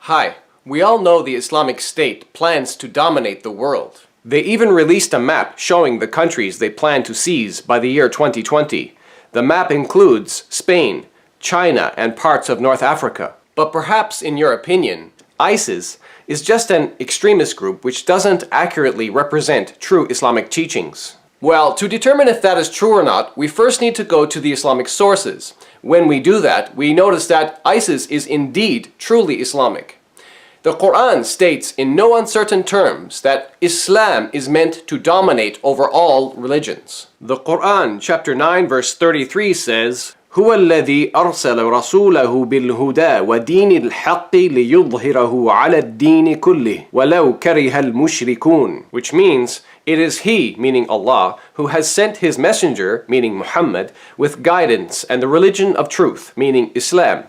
Hi, we all know the Islamic State plans to dominate the world. They even released a map showing the countries they plan to seize by the year 2020. The map includes Spain, China, and parts of North Africa. But perhaps, in your opinion, ISIS is just an extremist group which doesn't accurately represent true Islamic teachings. Well, to determine if that is true or not, we first need to go to the Islamic sources. When we do that, we notice that ISIS is indeed truly Islamic. The Quran states in no uncertain terms that Islam is meant to dominate over all religions. The Quran, chapter 9, verse 33 says, هو الذي أرسل رسوله بالهدى ودين الحق ليظهره على الدين كله ولو كره المشركون, which means it is He, meaning Allah, who has sent His messenger, meaning Muhammad, with guidance and the religion of truth, meaning Islam,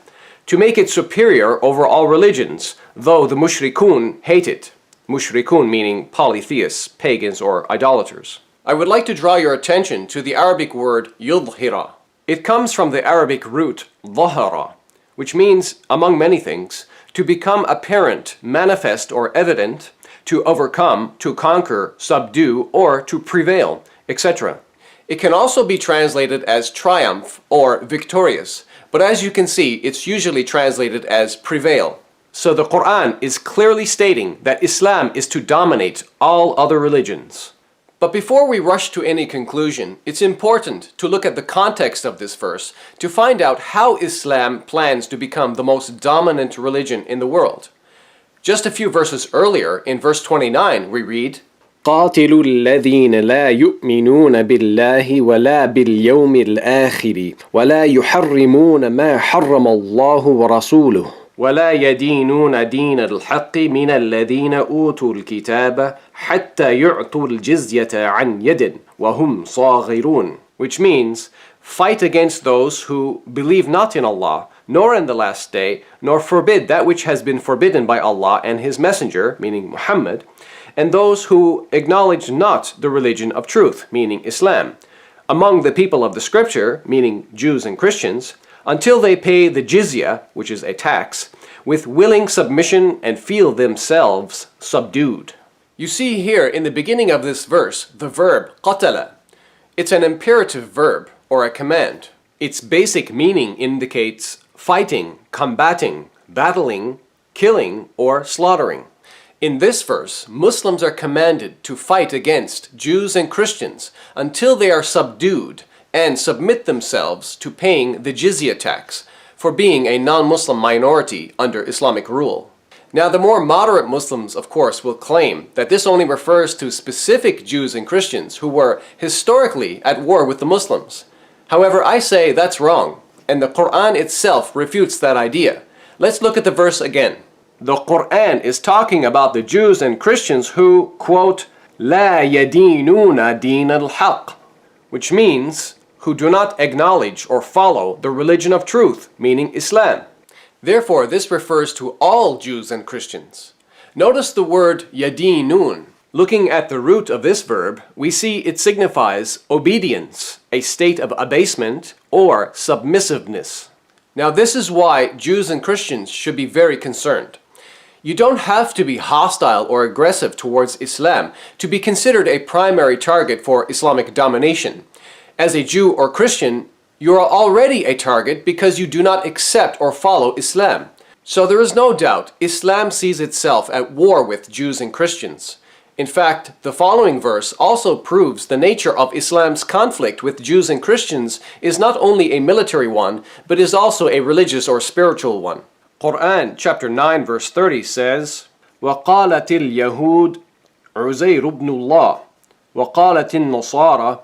to make it superior over all religions, though the mushrikun hate it. Mushrikun meaning polytheists, pagans, or idolaters. I would like to draw your attention to the Arabic word yudhira. It comes from the Arabic root dhahara, which means, among many things, to become apparent, manifest, or evident, to overcome, to conquer, subdue, or to prevail, etc. It can also be translated as triumph or victorious, but as you can see, it's usually translated as prevail. So the Quran is clearly stating that Islam is to dominate all other religions. But before we rush to any conclusion, it's important to look at the context of this verse to find out how Islam plans to become the most dominant religion in the world. Just a few verses earlier, in verse 29, we read, قاتلوا الذين لا يؤمنون بالله ولا باليوم الآخر ولا يحرمون ما حرم الله ورسوله ولا يدينون دين الحق من الذين أوتوا الكتاب حتى يعطوا الجزية عن يد وهم صاغرون, which means, fight against those who believe not in Allah, nor in the last day, nor forbid that which has been forbidden by Allah and His Messenger, meaning Muhammad, and those who acknowledge not the religion of truth, meaning Islam, among the people of the Scripture, meaning Jews and Christians, until they pay the jizya, which is a tax, with willing submission and feel themselves subdued. You see here in the beginning of this verse the verb qatala. It's an imperative verb or a command. Its basic meaning indicates fighting, combating, battling, killing, or slaughtering. In this verse, Muslims are commanded to fight against Jews and Christians until they are subdued and submit themselves to paying the jizya tax for being a non-Muslim minority under Islamic rule. Now, the more moderate Muslims, of course, will claim that this only refers to specific Jews and Christians who were historically at war with the Muslims. However, I say that's wrong, and the Quran itself refutes that idea. Let's look at the verse again. The Quran is talking about the Jews and Christians who, quote, لا يدينون دين الحق, which means who do not acknowledge or follow the religion of truth, meaning Islam. Therefore, this refers to all Jews and Christians. Notice the word yadinun. Looking at the root of this verb, we see it signifies obedience, a state of abasement or submissiveness. Now, this is why Jews and Christians should be very concerned. You don't have to be hostile or aggressive towards Islam to be considered a primary target for Islamic domination. As a Jew or Christian, you are already a target because you do not accept or follow Islam. So there is no doubt Islam sees itself at war with Jews and Christians. In fact, the following verse also proves the nature of Islam's conflict with Jews and Christians is not only a military one, but is also a religious or spiritual one. Quran chapter 9 verse 30 says, وَقَالَتِ الْيَهُودُ عُزَيْرُ بْنُ اللَّهِ وَقَالَتِ النَّصَارَى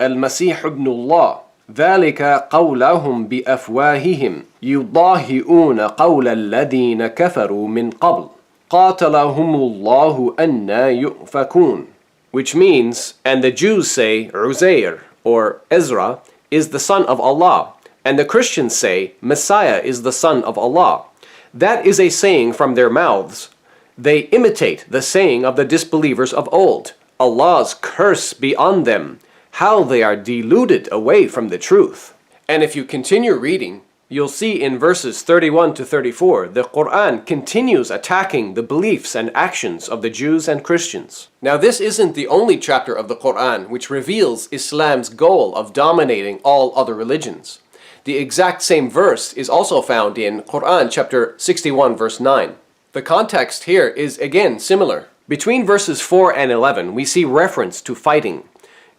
المسيح ابن الله ذلك قولهم بأفواههم يضاهئون قول الذين كفروا من قبل قاتلهم الله أنى يؤفكون, which means, and the Jews say Uzair or Ezra is the son of Allah, and the Christians say Messiah is the son of Allah. That is a saying from their mouths. They imitate the saying of the disbelievers of old. Allah's curse be on them. How they are deluded away from the truth. And if you continue reading, You'll see in verses 31 to 34, the Quran continues attacking the beliefs and actions of the Jews and Christians. Now, this isn't the only chapter of the Quran which reveals Islam's goal of dominating all other religions. The exact same verse is also found in Quran chapter 61 verse 9. The context here is again similar. Between verses 4 and 11, we see reference to fighting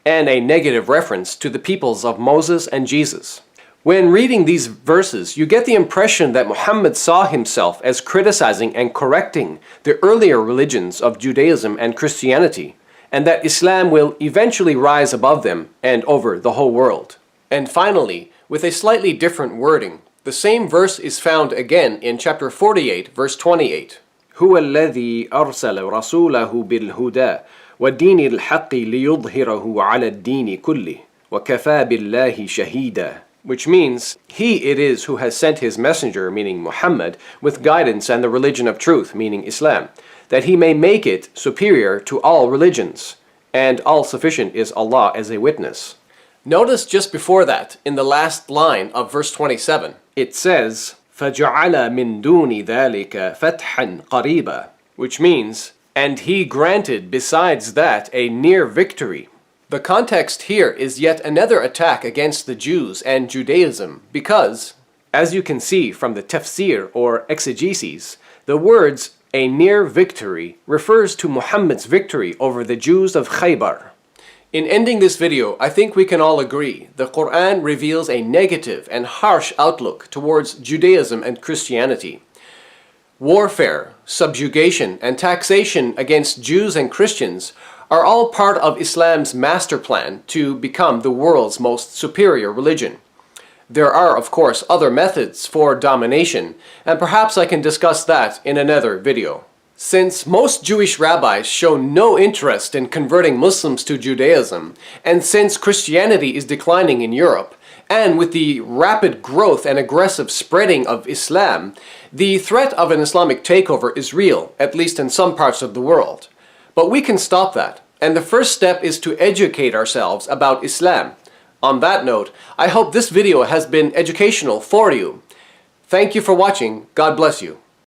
and a negative reference to the peoples of Moses and Jesus. When reading these verses, you get the impression that Muhammad saw himself as criticizing and correcting the earlier religions of Judaism and Christianity, and that Islam will eventually rise above them and over the whole world. And finally, with a slightly different wording, the same verse is found again in chapter 48, verse 28. هو الذي أرسل رسوله بالهدى والدين الحق ليظهره على الدين كله وكفى بالله شهيدا. Which means, He it is who has sent His messenger, meaning Muhammad, with guidance and the religion of truth, meaning Islam, that He may make it superior to all religions, and all-sufficient is Allah as a witness. Notice just before that, in the last line of verse 27, it says, فَجَعَلَ مِن دُونِ ذَلِكَ فَتْحًا قَرِيبًا, which means, and He granted besides that a near victory. The context here is yet another attack against the Jews and Judaism because, as you can see from the tafsir or exegesis, the words a near victory refers to Muhammad's victory over the Jews of Khaybar. In ending this video, I think we can all agree the Quran reveals a negative and harsh outlook towards Judaism and Christianity. Warfare, subjugation, and taxation against Jews and Christians are all part of Islam's master plan to become the world's most superior religion. There are, of course, other methods for domination, and perhaps I can discuss that in another video. Since most Jewish rabbis show no interest in converting Muslims to Judaism, and since Christianity is declining in Europe, and with the rapid growth and aggressive spreading of Islam, the threat of an Islamic takeover is real, at least in some parts of the world. But we can stop that, and the first step is to educate ourselves about Islam. On that note, I hope this video has been educational for you. Thank you for watching. God bless you.